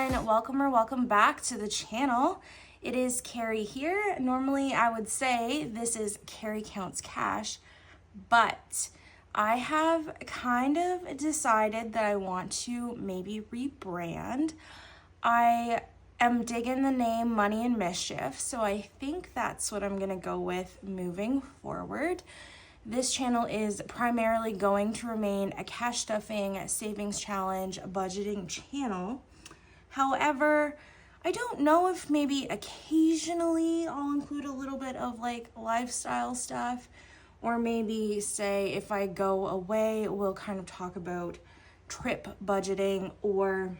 everyone, welcome or welcome back to the channel. It is Carrie here. Normally I would say this is Carrie Counts Cash, but I have kind of decided that I want to maybe rebrand. I am digging the name Money and Mischief, so I think that's what I'm gonna go with moving forward. This channel is primarily going to remain a cash stuffing, savings challenge, budgeting channel. However, I don't know if maybe occasionally I'll include a little bit of like lifestyle stuff, or maybe say if I go away, we'll kind of talk about trip budgeting or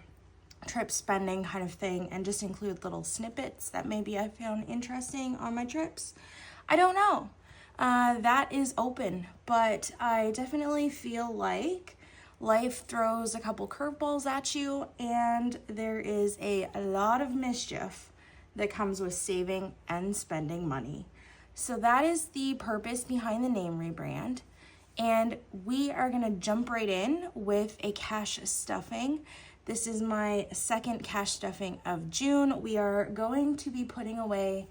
trip spending kind of thing, and just include little snippets that maybe I found interesting on my trips. I don't know. That is open, but I definitely feel like life throws a couple curveballs at you, and there is a lot of mischief that comes with saving and spending money. So that is the purpose behind the name rebrand. And we are gonna jump right in with a cash stuffing. This is my second cash stuffing of June. We are going to be putting away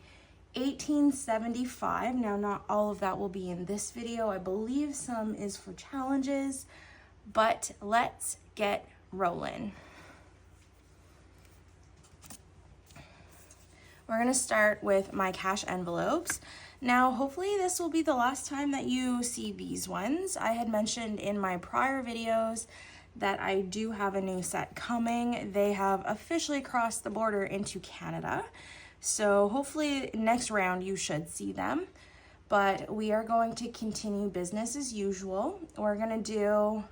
$18.75. Now, not all of that will be in this video. I believe some is for challenges, but let's get rolling. We're gonna start with my cash envelopes. Now, hopefully this will be the last time that you see these ones. I had mentioned in my prior videos that I do have a new set coming. They have officially crossed the border into Canada. So hopefully next round you should see them, but we are going to continue business as usual. We're gonna do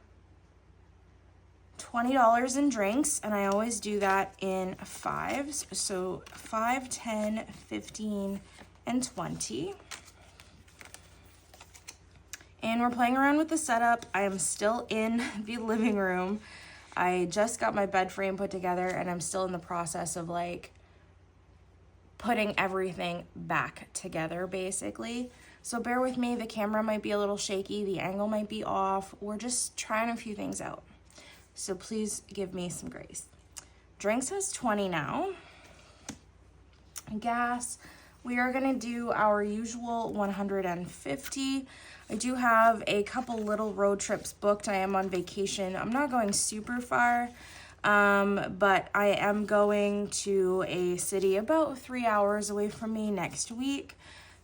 $20 in drinks, and I always do that in fives. So 5, 10, 15, and 20. And we're playing around with the setup. I am still in the living room. I just got my bed frame put together, and I'm still in the process of like putting everything back together basically. So bear with me, the camera might be a little shaky, the angle might be off. We're just trying a few things out. So please give me some grace. Drinks has 20 now. Gas, we are gonna do our usual 150. I do have a couple little road trips booked. I am on vacation. I'm not going super far. But I am going to a city about 3 hours away from me next week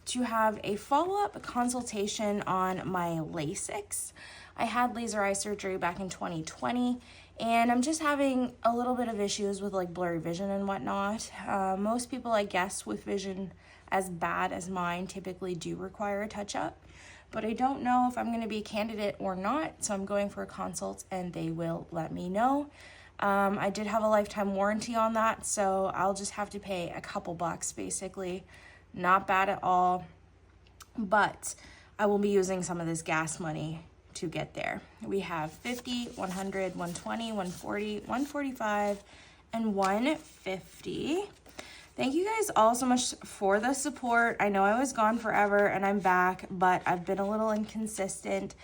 to have a follow-up consultation on my LASIKs. I had laser eye surgery back in 2020, and I'm just having a little bit of issues with like blurry vision and whatnot. Most people, I guess, with vision as bad as mine typically do require a touch-up, but I don't know if I'm going to be a candidate or not, so I'm going for a consult and they will let me know. I did have a lifetime warranty on that, so I'll just have to pay a couple bucks basically. Not bad at all, but I will be using some of this gas money to get there. We have 50, 100, 120, 140, 145, and 150. Thank you guys all so much for the support. I know I was gone forever and I'm back, but I've been a little inconsistent.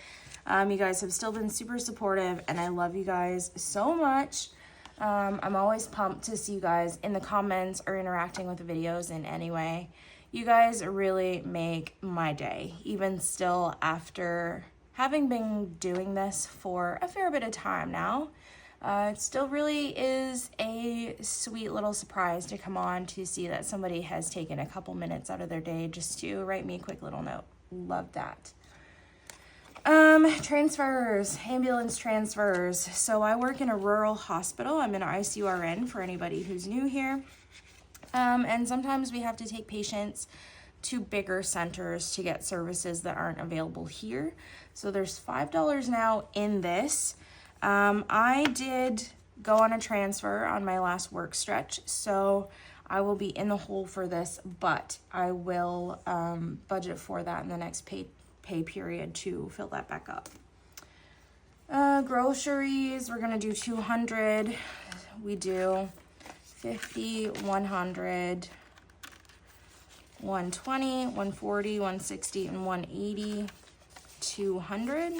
You guys have still been super supportive, and I love you guys so much. I'm always pumped to see you guys in the comments or interacting with the videos in any way. You guys really make my day, even still after having been doing this for a fair bit of time now. It still really is a sweet little surprise to come on to see that somebody has taken a couple minutes out of their day just to write me a quick little note. Love that. Transfers, ambulance transfers. So I work in a rural hospital. I'm an ICURN for anybody who's new here. And sometimes we have to take patients to bigger centers to get services that aren't available here. So there's $5 now in this. I did go on a transfer on my last work stretch, so I will be in the hole for this, but I will budget for that in the next pay period to fill that back up. Groceries, we're gonna do 200. We do 50, 100, 120, 140, 160, and 180, 200.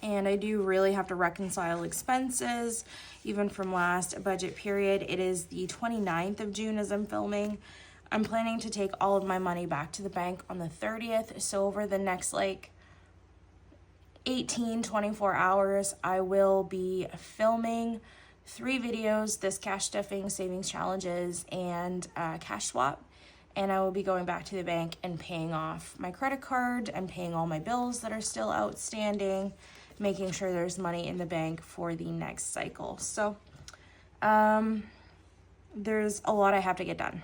And I do really have to reconcile expenses, even from last budget period. It is the 29th of June as I'm filming. I'm planning to take all of my money back to the bank on the 30th. So over the next like 24 hours, I will be filming 3 videos, this cash stuffing savings challenges and cash swap. And I will be going back to the bank and paying off my credit card and paying all my bills that are still outstanding, making sure there's money in the bank for the next cycle. So there's a lot I have to get done.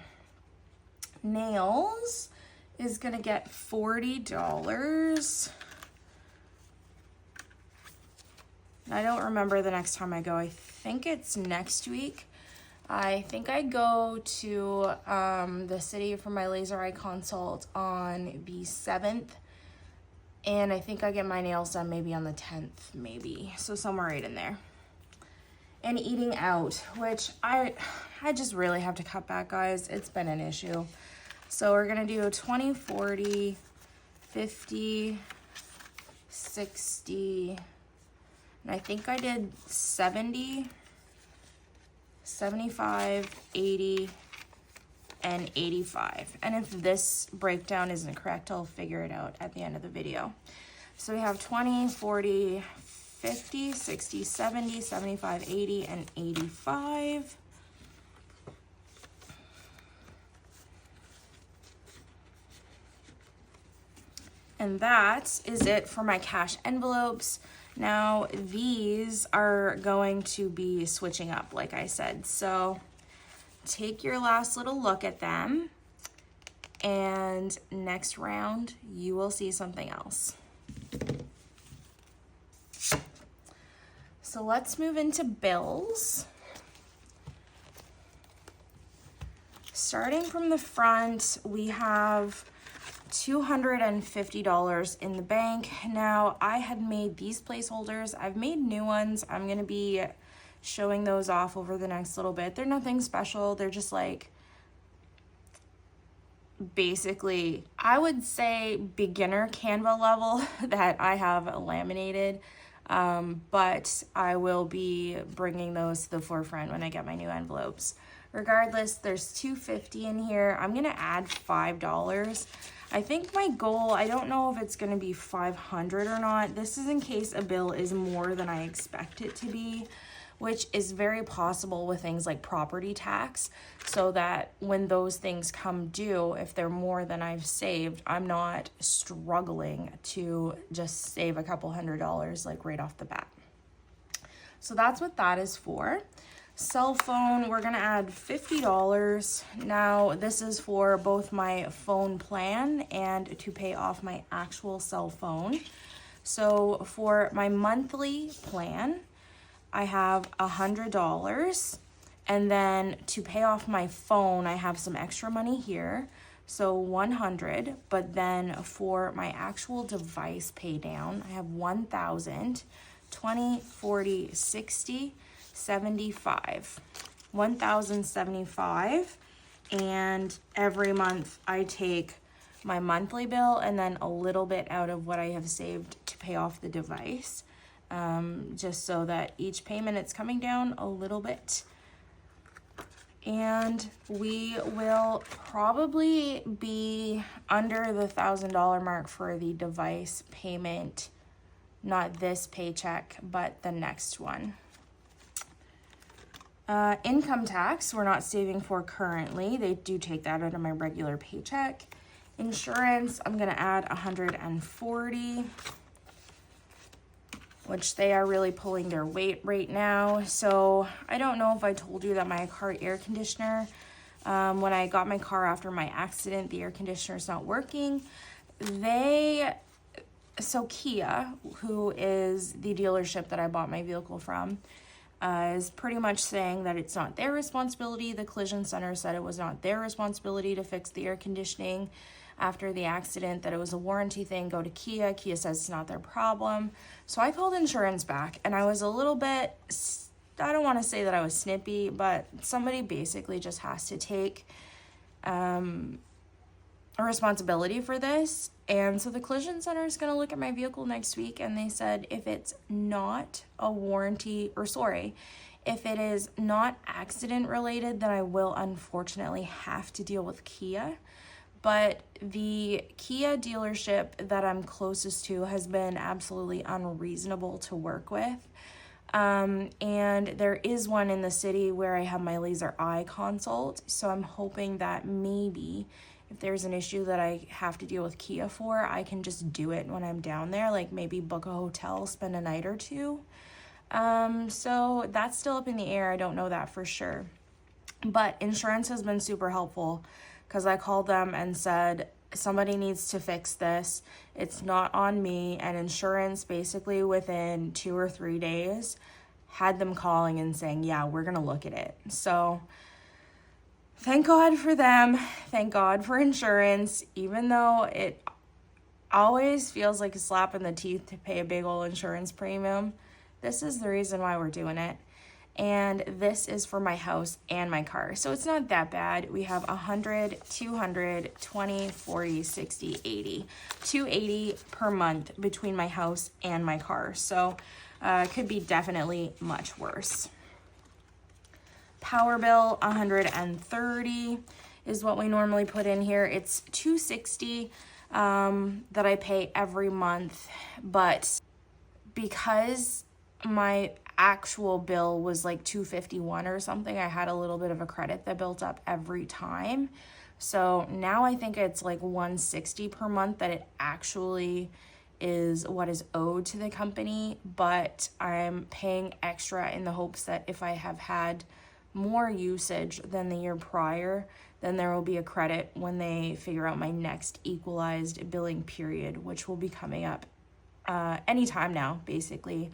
Nails is gonna get $40. I don't remember the next time I go. I think it's next week. I think I go to the city for my laser eye consult on the 7th. And I think I get my nails done maybe on the 10th, maybe. So somewhere right in there. And eating out, which I just really have to cut back, guys. It's been an issue. So we're gonna do 20, 40, 50, 60, and I think I did 70, 75, 80, and 85. And if this breakdown isn't correct, I'll figure it out at the end of the video. So we have 20, 40, 50, 60, 70, 75, 80, and 85. And that is it for my cash envelopes. Now these are going to be switching up, like I said. So take your last little look at them, and next round you will see something else. So let's move into bills. Starting from the front, we have $250 in the bank. Now I had made these placeholders. I've made new ones. I'm gonna be showing those off over the next little bit. They're nothing special. They're just like, basically, I would say beginner Canva level that I have laminated. But I will be bringing those to the forefront when I get my new envelopes. Regardless, there's $250 in here. I'm gonna add $5. I think my goal, I don't know if it's gonna be 500 or not. This is in case a bill is more than I expect it to be, which is very possible with things like property tax, so that when those things come due, if they're more than I've saved, I'm not struggling to just save a couple $100 like right off the bat. So that's what that is for. Cell phone, we're gonna add $50. Now this is for both my phone plan and to pay off my actual cell phone. So for my monthly plan, I have $100, and then to pay off my phone, I have some extra money here, so $100. But then for my actual device pay down, I have $1,000, 20, 40, 60, 75, $1,075. And every month I take my monthly bill and then a little bit out of what I have saved to pay off the device, just so that each payment it's coming down a little bit. And we will probably be under the $1,000 mark for the device payment, not this paycheck, but the next one. Income tax, we're not saving for currently. They do take that out of my regular paycheck. Insurance, I'm gonna add $140, which they are really pulling their weight right now. So I don't know if I told you that my car air conditioner, when I got my car after my accident, the air conditioner is not working. So Kia, who is the dealership that I bought my vehicle from, is pretty much saying that it's not their responsibility. The collision center said it was not their responsibility to fix the air conditioning after the accident, that it was a warranty thing. Go to Kia. Kia says it's not their problem. So I called insurance back, and I was a little bit, I don't want to say that I was snippy, but somebody basically just has to take a responsibility for this. And so the collision center is going to look at my vehicle next week, and they said if it's not a warranty, or sorry, if it is not accident related, then I will unfortunately have to deal with Kia. But the Kia dealership that I'm closest to has been absolutely unreasonable to work with. And there is one in the city where I have my laser eye consult. So I'm hoping that maybe if there's an issue that I have to deal with Kia for, I can just do it when I'm down there, like maybe book a hotel, spend a night or two. So that's still up in the air. I don't know that for sure. But insurance has been super helpful, because I called them and said, somebody needs to fix this. It's not on me. And insurance basically within 2 or 3 days had them calling and saying, yeah, we're going to look at it. So thank God for them. Thank God for insurance, even though it always feels like a slap in the teeth to pay a big old insurance premium. This is the reason why we're doing it. And this is for my house and my car. So it's not that bad. We have 100, 200, 20, 40, 60, 80. 280 per month between my house and my car. So it could be definitely much worse. Power bill, 130 is what we normally put in here. It's 260 that I pay every month. But because my actual bill was like 251 or something, I had a little bit of a credit that built up every time. So now I think it's like 160 per month that it actually is what is owed to the company, but I'm paying extra in the hopes that if I have had more usage than the year prior, then there will be a credit when they figure out my next equalized billing period, which will be coming up anytime now, basically.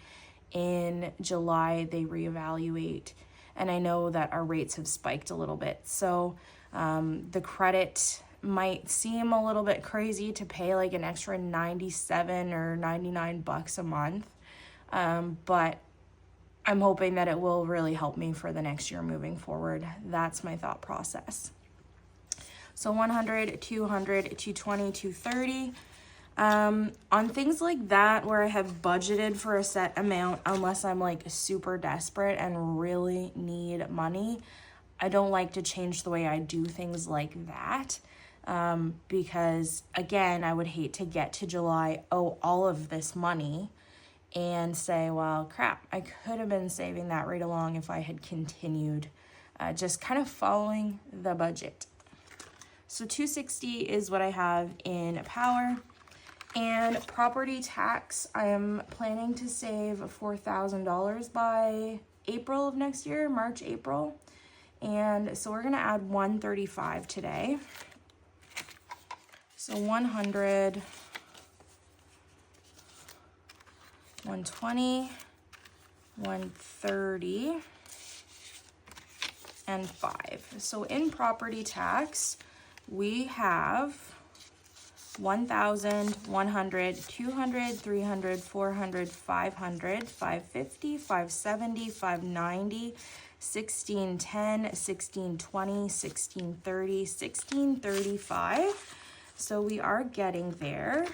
In July, they reevaluate, and I know that our rates have spiked a little bit. So the credit might seem a little bit crazy to pay like an extra 97 or 99 bucks a month, but I'm hoping that it will really help me for the next year moving forward. That's my thought process. So 100, 200, 220, 230. On things like that where I have budgeted for a set amount, unless I'm like super desperate and really need money, I don't like to change the way I do things like that. Because again, I would hate to get to July, owe all of this money and say, well, crap, I could have been saving that right along if I had continued just kind of following the budget. So 260 is what I have in power. And property tax, I am planning to save $4,000 by April of next year, March, April. And so we're going to add 135 today. So 100, 120, 130, and 5. So in property tax, we have 1,000, 100, 200, 300, 400, 500, 550, 570, 590, 1610, 1620, 1630, 1635. So we are getting there.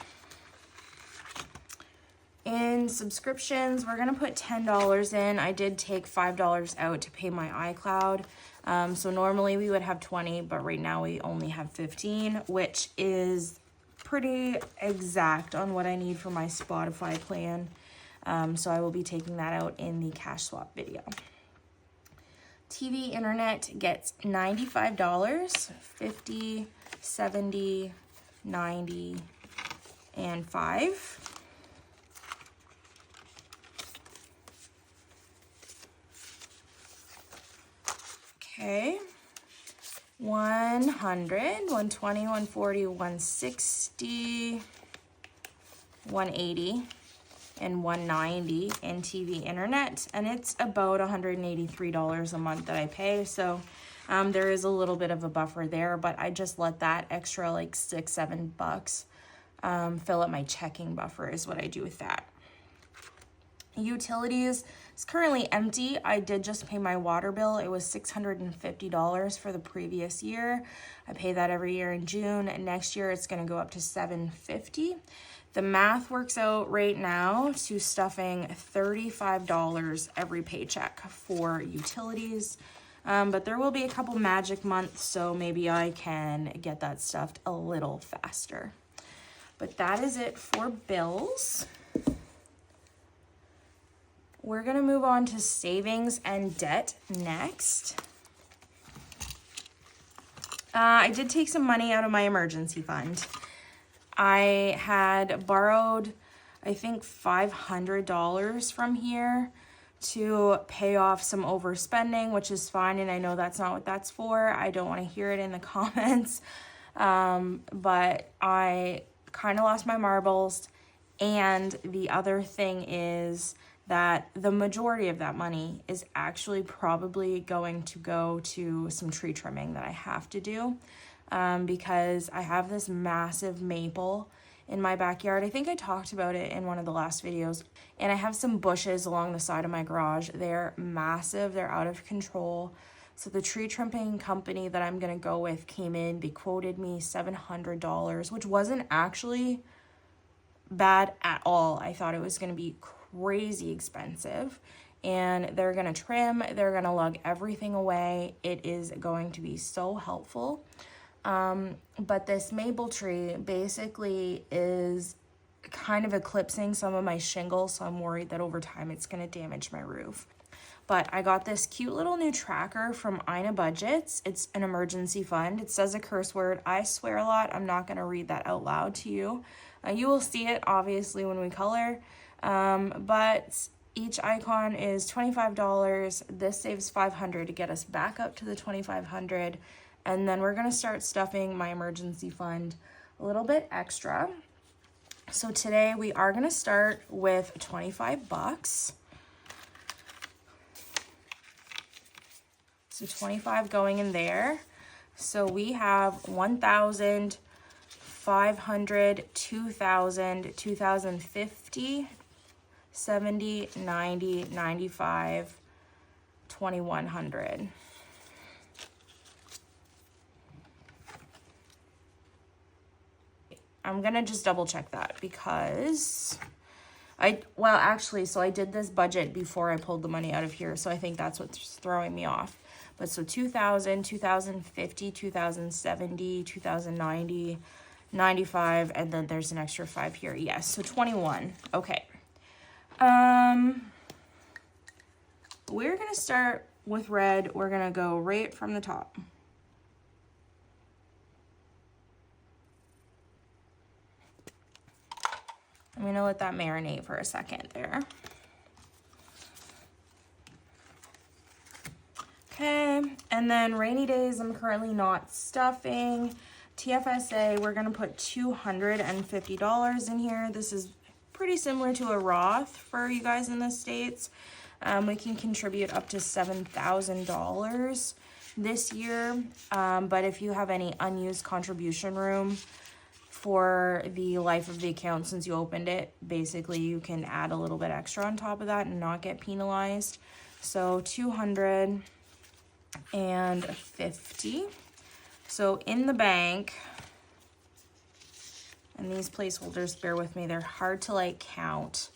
In subscriptions, we're going to put $10 in. I did take $5 out to pay my iCloud. So normally we would have 20, but right now we only have 15, which is pretty exact on what I need for my Spotify plan. So I will be taking that out in the cash swap video. TV internet gets $95, 50, 70, 90, and 5. Okay, 100, 120, 140, 160, 180, and 190 in TV internet, and it's about $183 a month that I pay, so there is a little bit of a buffer there, but I just let that extra like $6-7 fill up my checking buffer is what I do with that. Utilities is currently empty. I did just pay my water bill. It was $650 for the previous year. I pay that every year in June, and next year it's going to go up to $750. The math works out right now to stuffing $35 every paycheck for utilities. But there will be a couple magic months, so maybe I can get that stuffed a little faster. But that is it for bills. We're gonna move on to savings and debt next. I did take some money out of my emergency fund. I had borrowed, I think, $500 from here to pay off some overspending, which is fine, and I know that's not what that's for. I don't want to hear it in the comments, but I kind of lost my marbles, and the other thing is that the majority of that money is actually probably going to go to some tree trimming that I have to do, because I have this massive maple in my backyard. I think I talked about it in one of the last videos. And I have some bushes along the side of my garage. They're massive, they're out of control. So the tree trimming company that I'm gonna go with came in, they quoted me $700, which wasn't actually bad at all. I thought it was gonna be crazy expensive. And they're gonna trim, they're gonna lug everything away. It is going to be so helpful. But this maple tree basically is kind of eclipsing some of my shingles, so I'm worried that over time it's going to damage my roof. But I got this cute little new tracker from Ina Budgets. It's an emergency fund. It says a curse word. I swear a lot. I'm not going to read that out loud to you. You will see it obviously when we color, but each icon is $25. This saves $500 to get us back up to the $2,500. And then we're gonna start stuffing my emergency fund a little bit extra. So today we are gonna start with 25 bucks. So 25 going in there. So we have 1,000, 500, 2,000, 2,050, 70, 90, 95, 2,100. I'm gonna just double check that because I did this budget before I pulled the money out of here, so I think that's what's throwing me off. But so 2,000, 2,050, 2,070, 2,090, 95, and then there's an extra 5 here. Yes, so 21. Okay. We're gonna start with red. We're gonna go right from the top. I'm gonna let that marinate for a second there. Okay, and then rainy days, I'm currently not stuffing. TFSA, we're gonna put $250 in here. This is pretty similar to a Roth for you guys in the States. We can contribute up to $7,000 this year, but if you have any unused contribution room for the life of the account since you opened it, basically you can add a little bit extra on top of that and not get penalized. So 250. So in the bank, and these placeholders, bear with me, they're hard to like count,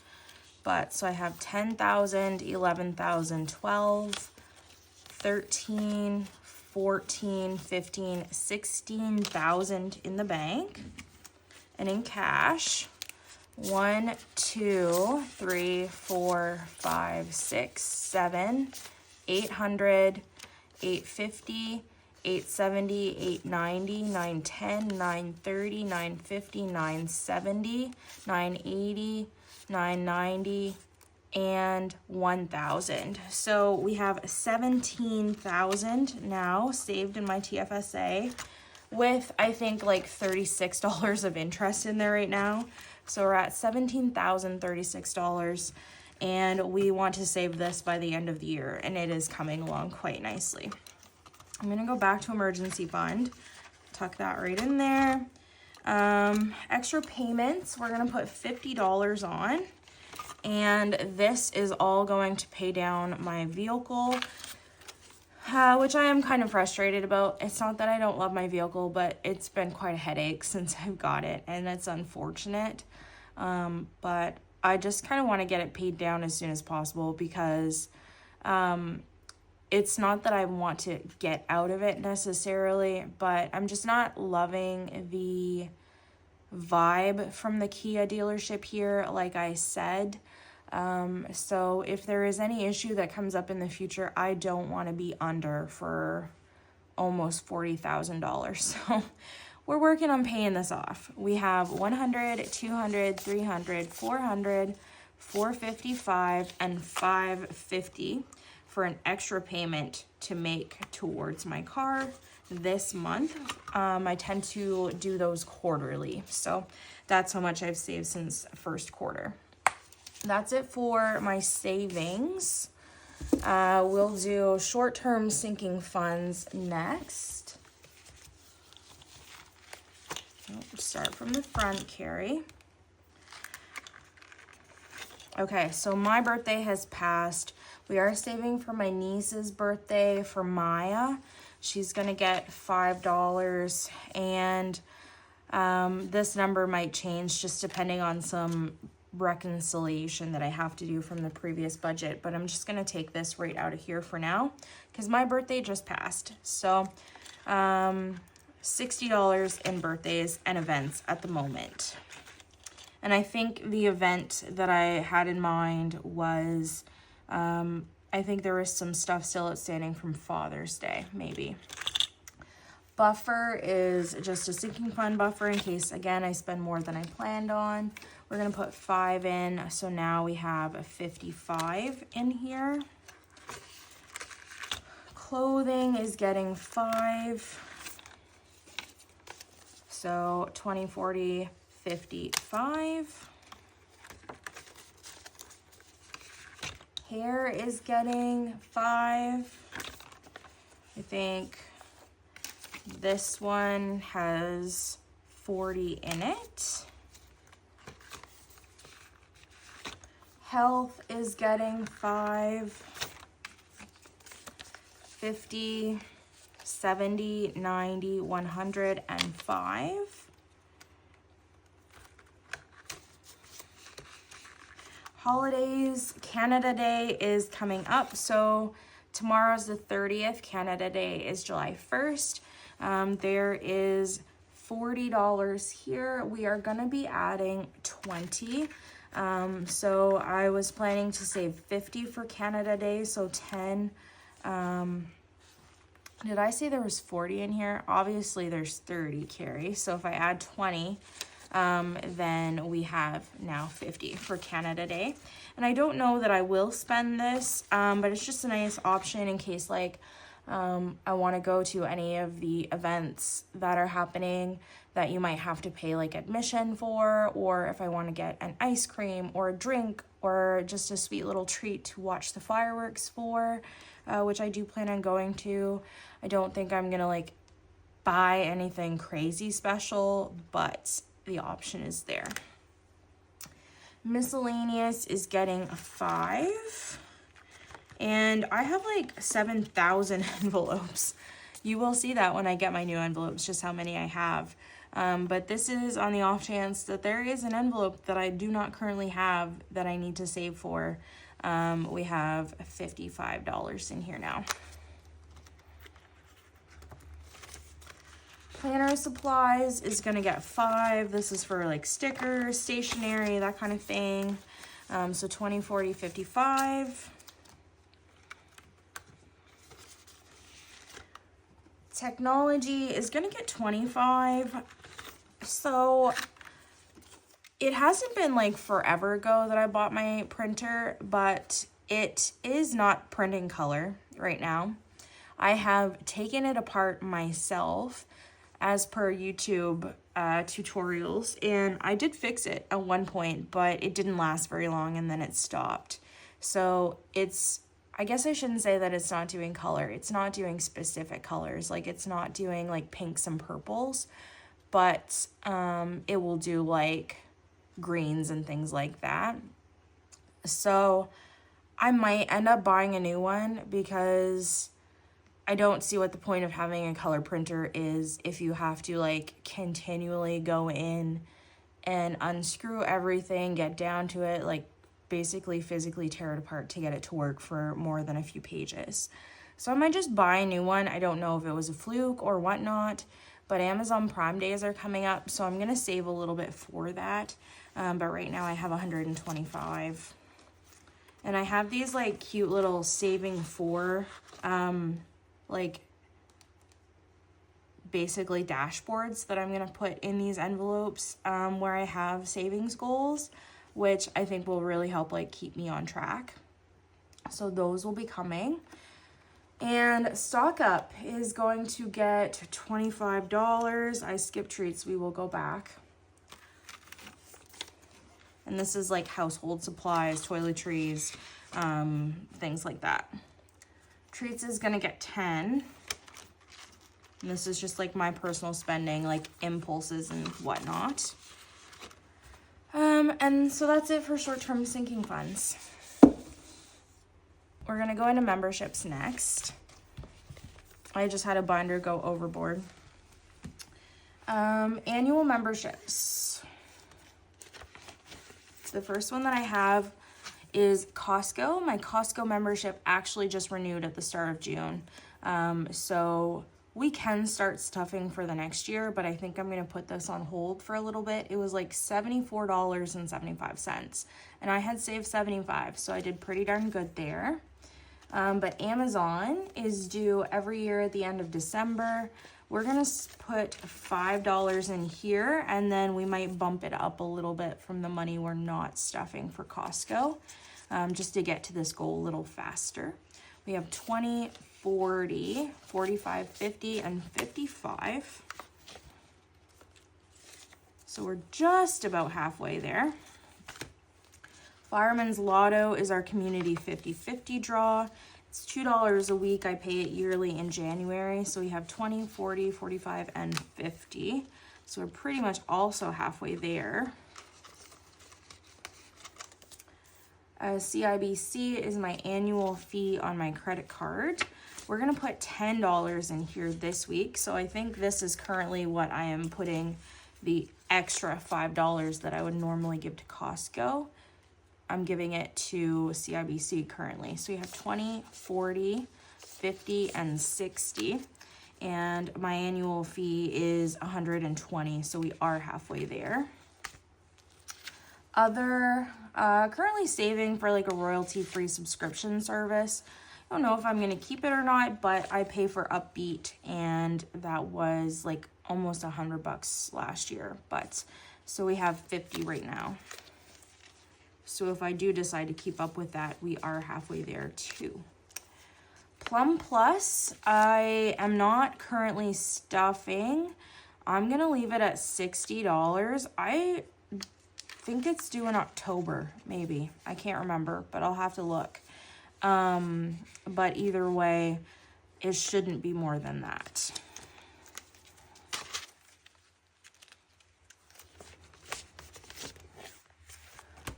but so I have 10,000, 11,000, 12, 13, 14, 15, 16,000 in the bank. And in cash, 1, 2, 3, 4, 5, 6, 7, 800, 850, 870, 890, 910, 930, 950, 970, 980, 990, and 1,000. So we have 17,000 now saved in my TFSA, with I think like $36 of interest in there right now. So we're at $17,036, and we want to save this by the end of the year, and it is coming along quite nicely. I'm gonna go back to emergency fund, tuck that right in there. Extra payments, we're gonna put $50 on, And this is all going to pay down my vehicle, which I am kind of frustrated about. It's not that I don't love my vehicle, but it's been quite a headache since I've got it, and it's unfortunate. But I just kind of want to get it paid down as soon as possible because it's not that I want to get out of it necessarily, but I'm just not loving the vibe from the Kia dealership here, like I said. So if there is any issue that comes up in the future, I don't want to be under for almost $40,000. So we're working on paying this off. We have 100, 200, 300, 400, 455, and 550 for an extra payment to make towards my car this month. I tend to do those quarterly. So that's how much I've saved since first quarter. That's it for my savings. We'll do short-term sinking funds next. Start from the front, Carrie. Okay, so my birthday has passed. We are saving for my niece's birthday, for Maya. She's gonna get $5, and this number might change just depending on some reconciliation that I have to do from the previous budget, but I'm just gonna take this right out of here for now because my birthday just passed. So $60 in birthdays and events at the moment. And I think the event that I had in mind was, I think there was some stuff still outstanding from Father's Day, maybe. Buffer is just a sinking fund buffer in case, again, I spend more than I planned on. We're gonna put 5 in, so now we have a 55 in here. Clothing is getting 5. So 20, 40, 55. Hair is getting 5. I think this one has 40 in it. Health is getting 5. 50, 70, 90, 100, and 5. Holidays, Canada Day is coming up. So tomorrow's the 30th. Canada Day is July 1st. There is $40 here. We are gonna be adding 20. So I was planning to save 50 for Canada Day, so 10. Did I say there was 40 in here? Obviously there's 30, Carrie. So if I add 20, then we have now 50 for Canada Day. And I don't know that I will spend this, but it's just a nice option in case like I want to go to any of the events that are happening that you might have to pay like admission for, or if I want to get an ice cream or a drink or just a sweet little treat to watch the fireworks for, which I do plan on going to. I don't think I'm gonna like buy anything crazy special, but the option is there. Miscellaneous is getting a 5. And I have like 7,000 envelopes. You will see that when I get my new envelopes, just how many I have. But this is on the off chance that there is an envelope that I do not currently have that I need to save for. We have $55 in here now. Planner supplies is gonna get 5. This is for like stickers, stationery, that kind of thing. So 20, 40, 55. Technology is gonna get 25. So it hasn't been like forever ago that I bought my printer, but it is not printing color right now. I have taken it apart myself as per YouTube tutorials, and I did fix it at one point, but it didn't last very long and then it stopped. So it's, I guess I shouldn't say that it's not doing color. It's not doing specific colors. Like it's not doing like pinks and purples, but it will do like greens and things like that. So I might end up buying a new one because I don't see what the point of having a color printer is if you have to like continually go in and unscrew everything, get down to it, like basically physically tear it apart to get it to work for more than a few pages. So I might just buy a new one. I don't know if it was a fluke or whatnot, but Amazon Prime days are coming up, so I'm gonna save a little bit for that. But right now I have 125. And I have these like cute little saving for, like basically dashboards that I'm gonna put in these envelopes where I have savings goals, which I think will really help like keep me on track. So those will be coming. And Stock Up is going to get $25. I skipped treats, we will go back. And this is like household supplies, toiletries, things like that. Treats is gonna get 10. And this is just like my personal spending, like impulses and whatnot. And so that's it for short-term sinking funds. We're gonna go into memberships next. I just had a binder go overboard. Annual memberships. The first one that I have is Costco. My Costco membership actually just renewed at the start of June. So we can start stuffing for the next year, but I think I'm gonna put this on hold for a little bit. It was like $74.75, and I had saved $75, so I did pretty darn good there. But Amazon is due every year at the end of December. We're gonna put $5 in here, and then we might bump it up a little bit from the money we're not stuffing for Costco, just to get to this goal a little faster. We have 20, 40, 45, 50, and 55. So we're just about halfway there. Fireman's Lotto is our community 50-50 draw. It's $2 a week. I pay it yearly in January. So we have 20, 40, 45, and 50. So we're pretty much also halfway there. CIBC is my annual fee on my credit card. We're gonna put $10 in here this week. So I think this is currently what I am putting the extra $5 that I would normally give to Costco. I'm giving it to CIBC currently. So you have 20, 40, 50, and 60. And my annual fee is 120, so we are halfway there. Other, currently saving for like a royalty-free subscription service. I don't know if I'm gonna keep it or not, but I pay for Upbeat, and that was like almost $100 last year. But so we have 50 right now. So if I do decide to keep up with that, we are halfway there too. Plum Plus, I am not currently stuffing. I'm gonna leave it at $60. I think it's due in October, maybe. I can't remember, but I'll have to look. But either way, it shouldn't be more than that.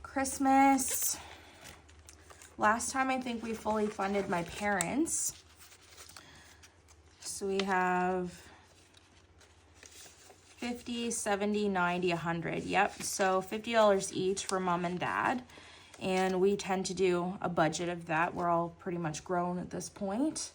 Christmas. Last time I think we fully funded my parents. So we have 50, 70, 90, 100. Yep, so $50 each for mom and dad. And we tend to do a budget of that. We're all pretty much grown at this point.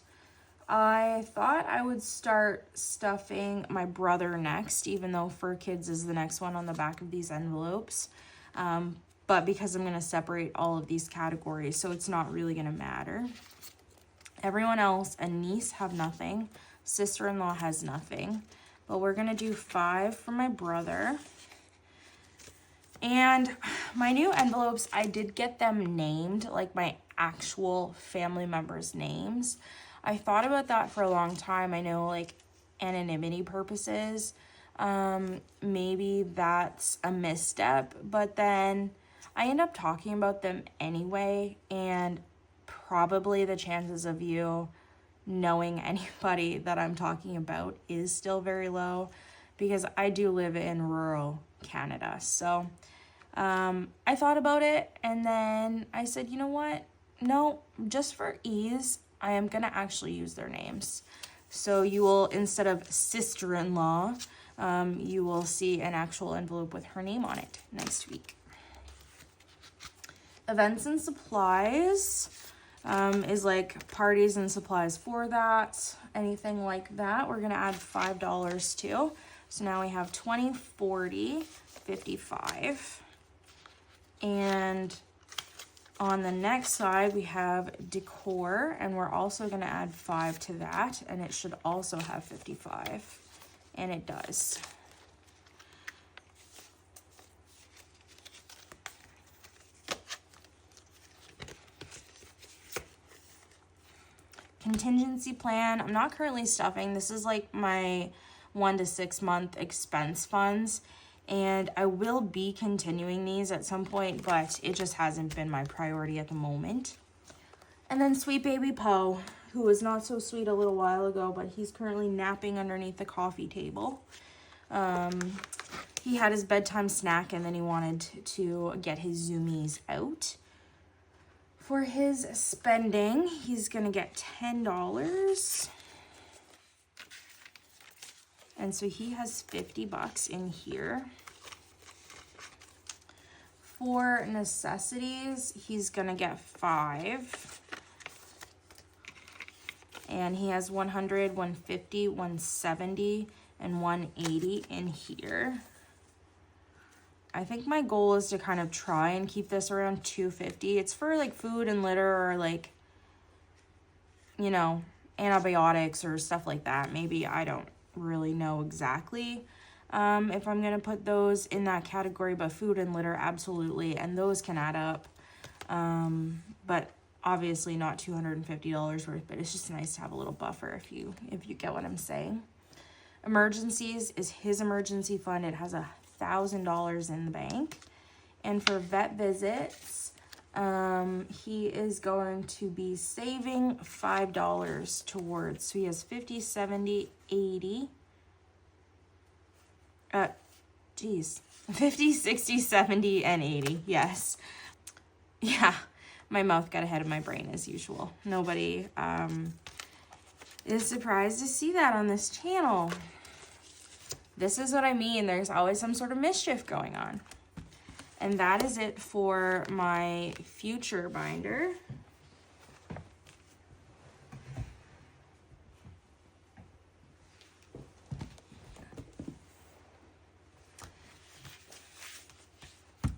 I thought I would start stuffing my brother next, even though Fur Kids is the next one on the back of these envelopes. But because I'm gonna separate all of these categories, so it's not really gonna matter. Everyone else, a niece have nothing. Sister-in-law has nothing. But we're gonna do 5 for my brother. And my new envelopes, I did get them named, like my actual family members' names. I thought about that for a long time. I know, like, anonymity purposes, maybe that's a misstep, but then I end up talking about them anyway, and probably the chances of you knowing anybody that I'm talking about is still very low, because I do live in rural Canada. So I thought about it, and then I said, you know what? No, just for ease, I am gonna actually use their names. So you will, instead of sister-in-law, you will see an actual envelope with her name on it next week. Events and supplies is like parties and supplies for that, anything like that. We're gonna add $5 to. So now we have 20, 40, 55. And on the next side, we have decor, and we're also gonna add 5 to that, and it should also have 55, and it does. Contingency plan, I'm not currently stuffing. This is like my 1 to 6 month expense funds, and I will be continuing these at some point, but it just hasn't been my priority at the moment. And then sweet baby Poe, who was not so sweet a little while ago, but he's currently napping underneath the coffee table. He had his bedtime snack, and then he wanted to get his zoomies out. For his spending, he's gonna get $10. And so he has 50 bucks in here. For necessities, he's gonna get 5. And he has 100, 150, 170, and 180 in here. I think my goal is to kind of try and keep this around 250. It's for like food and litter, or like, you know, antibiotics or stuff like that. Maybe, I don't really know exactly if I'm gonna put those in that category, but food and litter, absolutely, and those can add up. But obviously not $250 worth, but it's just nice to have a little buffer, if you get what I'm saying. Emergencies is his emergency fund. It has $1,000 in the bank. And for vet visits, he is going to be saving $5 towards. So he has 50, 70, 80. 50, 60, 70, and 80. Yes. Yeah, my mouth got ahead of my brain as usual. Nobody is surprised to see that on this channel. This is what I mean. There's always some sort of mischief going on. And that is it for my future binder.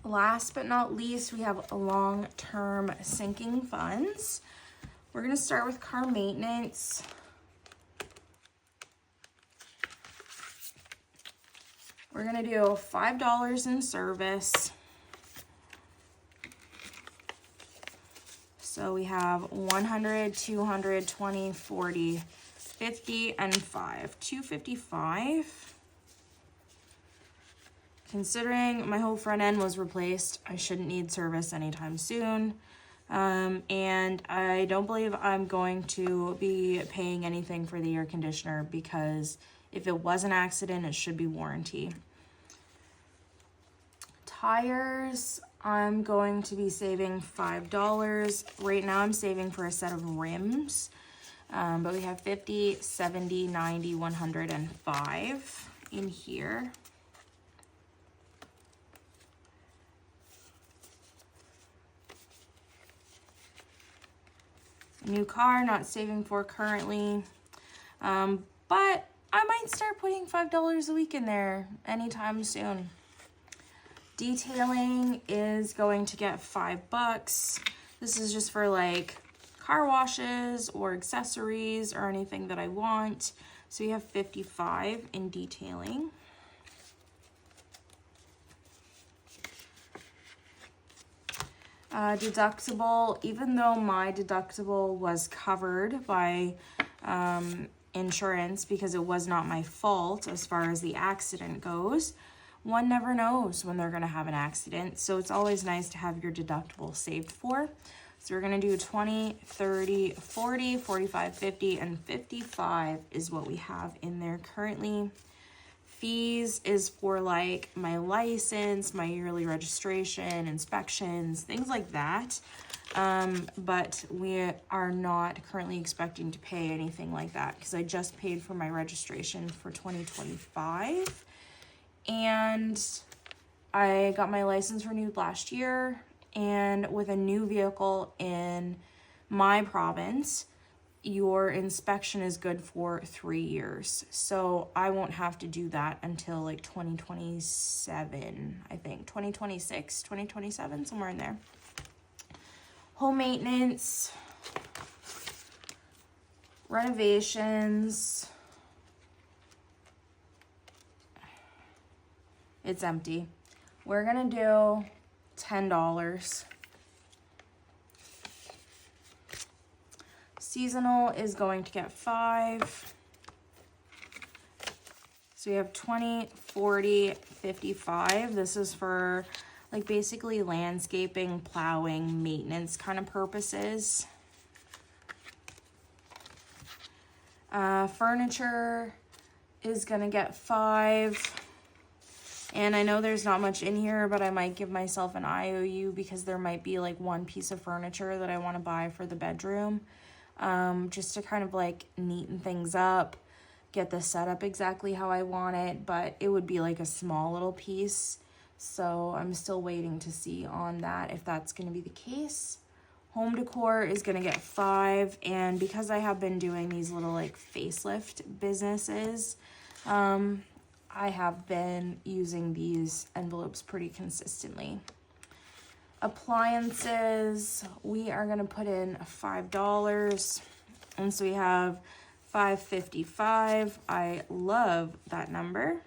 Last but not least, we have long-term sinking funds. We're gonna start with car maintenance. We're gonna do $5 in service. So we have 100, 200, 20, 40, 50, and 5. 255. Considering my whole front end was replaced, I shouldn't need service anytime soon. And I don't believe I'm going to be paying anything for the air conditioner, because if it was an accident, it should be warranty. Tires, I'm going to be saving $5. Right now I'm saving for a set of rims. But we have 50, 70, 90, 100, and 5 in here. New car, not saving for currently, but I might start putting $5 a week in there anytime soon. Detailing is going to get $5. This is just for like car washes or accessories or anything that I want. So we have 55 in detailing. Deductible, even though my deductible was covered by insurance because it was not my fault as far as the accident goes, one never knows when they're going to have an accident. So it's always nice to have your deductible saved for. So we're going to do 20, 30, 40, 45, 50, and 55 is what we have in there currently. fees is for like my license, my yearly registration, inspections, things like that. But we are not currently expecting to pay anything like that because I just paid for my registration for 2025. And I got my license renewed last year, and with a new vehicle in my province, your inspection is good for 3 years. So I won't have to do that until like 2027, I think. 2026, 2027, somewhere in there. Home maintenance, renovations. It's empty. We're gonna do $10. Seasonal is going to get 5. So we have 20, 40, 55. This is for like basically landscaping, plowing, maintenance kind of purposes. Furniture is gonna get 5. And I know there's not much in here, but I might give myself an IOU because there might be like one piece of furniture that I want to buy for the bedroom. Just to kind of like neaten things up, get the setup exactly how I want it, but it would be like a small little piece. So I'm still waiting to see on that if that's going to be the case. Home decor is going to get 5. And because I have been doing these little like facelift businesses, I have been using these envelopes pretty consistently. Appliances, we are gonna put in $5. And so we have $5.55. I love that number.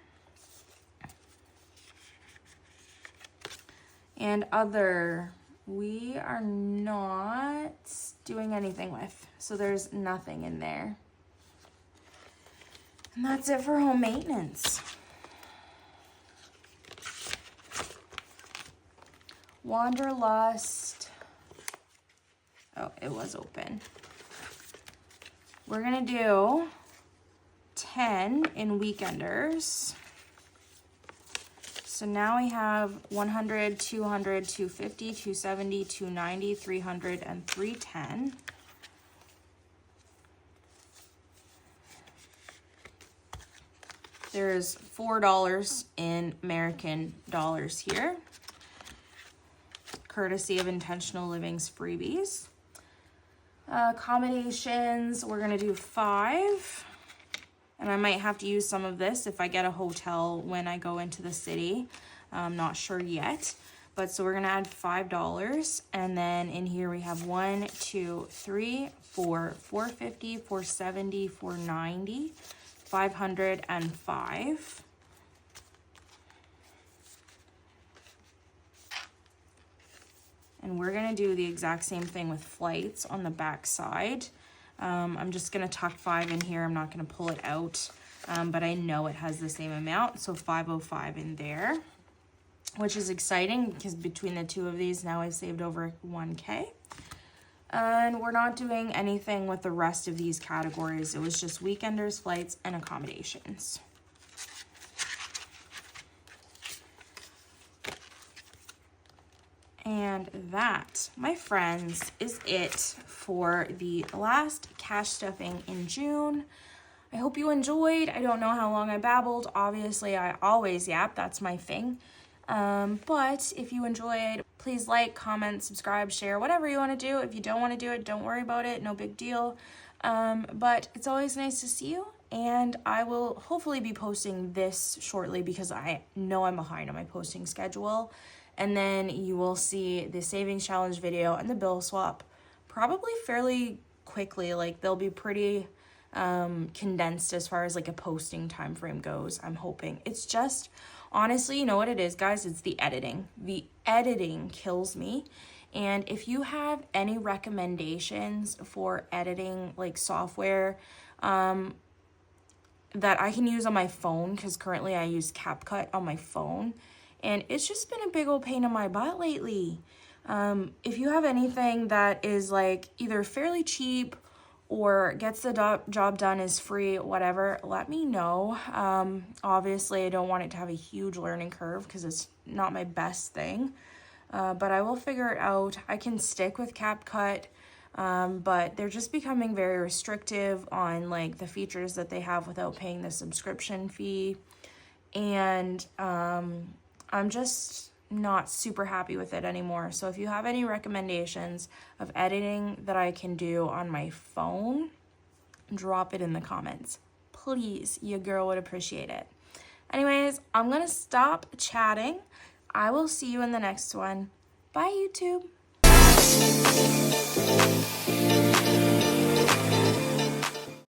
And other, we are not doing anything with. So there's nothing in there. And that's it for home maintenance. Wanderlust. Oh, it was open. We're gonna do 10 in weekenders. So now we have 100, 200, 250, 270, 290, 300, and 310. There's $4 in American dollars here, courtesy of Intentional Living's freebies. Accommodations, we're gonna do 5. And I might have to use some of this if I get a hotel when I go into the city. I'm not sure yet. But so we're gonna add $5. And then in here we have 1, 2, 3, 4, 450, 470, 490, 505. And we're gonna do the exact same thing with flights on the back side. I'm just gonna tuck 5 in here. I'm not gonna pull it out, but I know it has the same amount. So 505 in there, which is exciting because between the two of these, now I've saved over 1K. And we're not doing anything with the rest of these categories. It was just weekenders, flights, and accommodations. And that, my friends, is it for the last cash stuffing in June. I hope you enjoyed. I don't know how long I babbled. Obviously, I always yap. That's my thing. But if you enjoyed, please like, comment, subscribe, share, whatever you want to do. If you don't want to do it, don't worry about it. No big deal. But it's always nice to see you. And I will hopefully be posting this shortly because I know I'm behind on my posting schedule. And then you will see the savings challenge video and the bill swap probably fairly quickly. Like they'll be pretty condensed as far as like a posting time frame goes. I'm hoping. It's just, honestly, you know what it is, guys? It's the editing. The editing kills me. And if you have any recommendations for editing like software that I can use on my phone, because currently I use CapCut on my phone, and it's just been a big old pain in my butt lately. If you have anything that is like either fairly cheap or gets the job done, is free, whatever, let me know. Obviously, I don't want it to have a huge learning curve because it's not my best thing, but I will figure it out. I can stick with CapCut, but they're just becoming very restrictive on like the features that they have without paying the subscription fee, and I'm just not super happy with it anymore. So if you have any recommendations of editing that I can do on my phone, drop it in the comments. Please, your girl would appreciate it. Anyways, I'm gonna stop chatting. I will see you in the next one. Bye, YouTube.